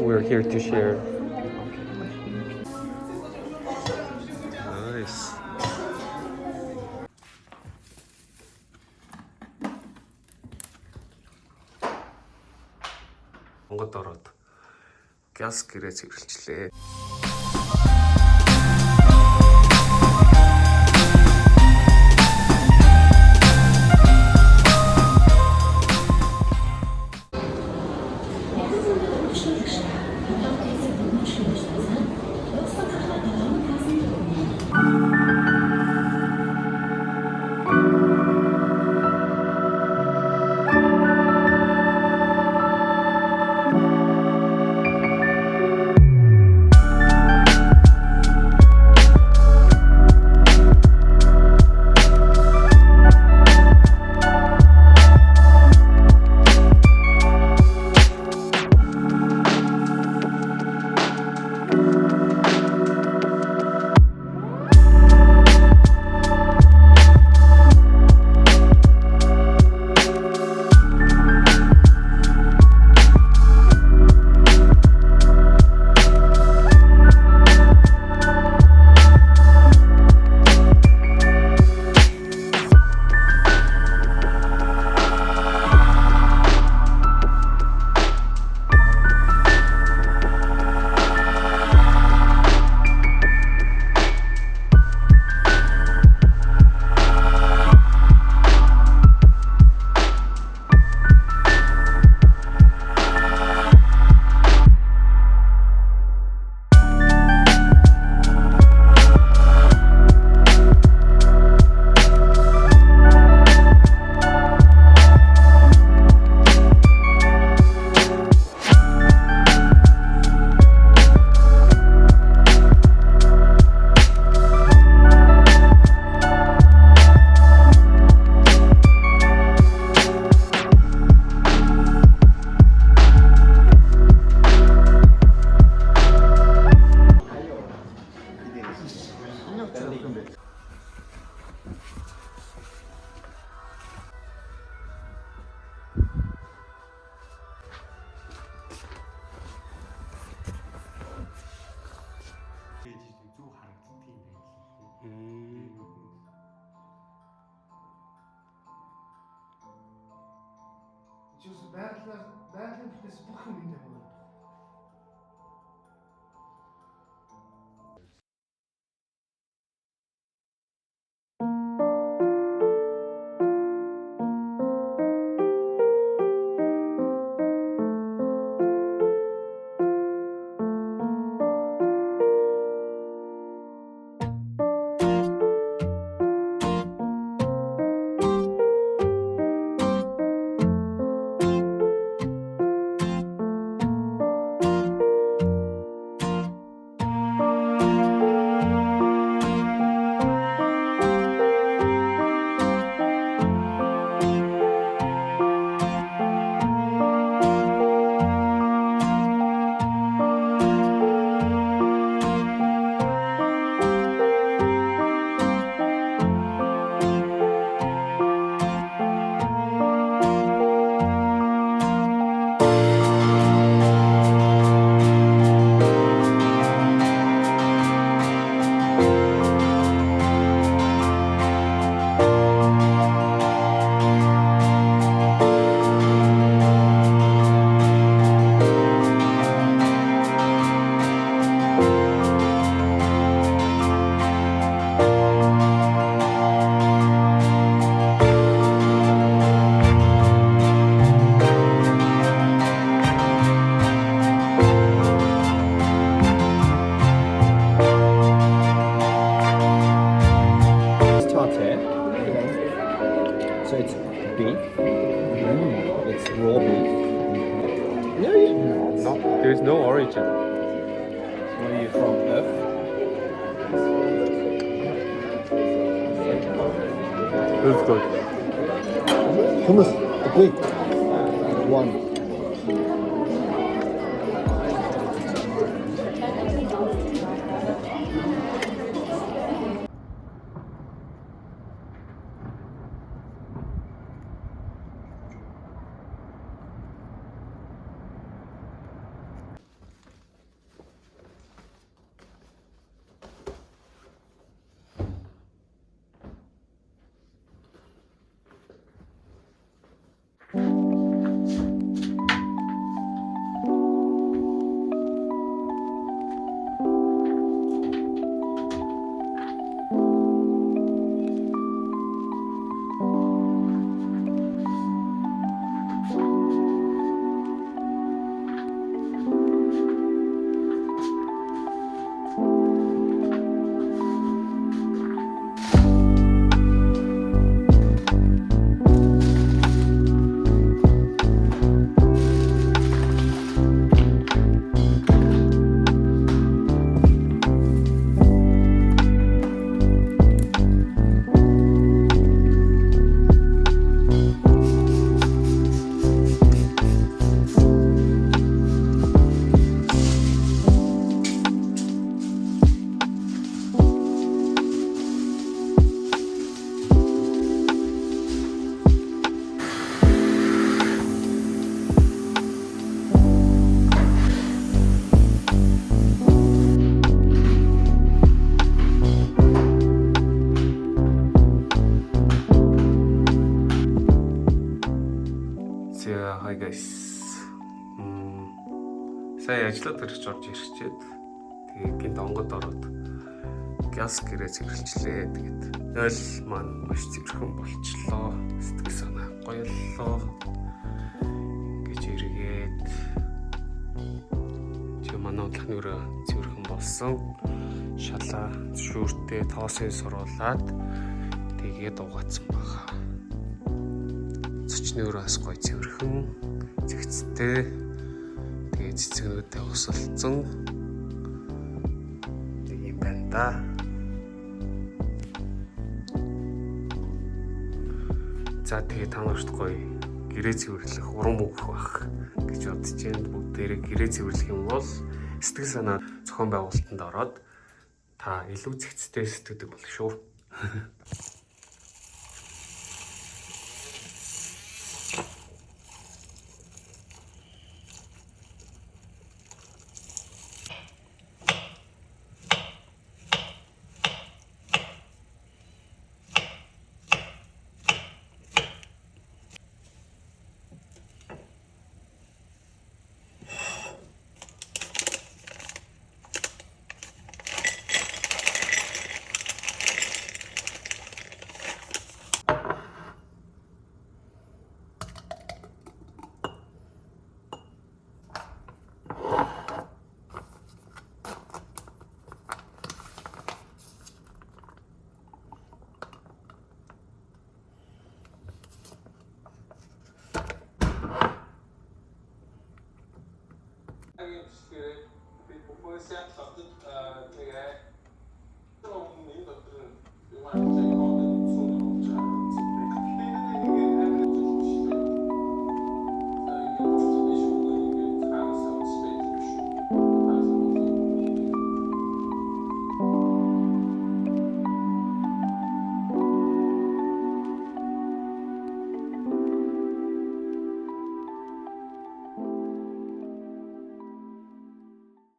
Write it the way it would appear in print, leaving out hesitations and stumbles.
We're here to share. Nice. Монгод ороод газ гэрээ цэвэрлжлээ. байгалийн бүтээс бүх юм энд яваа. So it's beef. It's raw beef. No, there's no origin. Where are you from? Earth? That's good. Hummus. Big. One. Сая ажлаад ирж орж ирчээд тэгээд гинт онгод ороод газ гэрээ цэвэрлжлээ. Тэгээд ойл маань маш цэвэрхэн болчлоо. Сэтгэл санаа гоёллоо. Гэж эргээд чи манай удалхны өрөө цэвэрхэн болсон. Шалаа шүүртээ тоосыг суруулаад тэгээд угаацсан баха. Цочны өрөө бас гоё цэвэрхэн зэгцтэй. Тэгээд цэцгнүүдээ усалцсан. Тэг юм байна да. За тэгээд та нарт гоё гэрээ цэвэрлэх урам өгөх бах гэж бодож байна. Бүгдээрээ гэрээ цэвэрлэх юм бол сэтгэл санаа зохион байгуулалтанд ороод та илүү зэгцтэй сэтгэдэг болох шүү. Би бүхэн сайхан хотод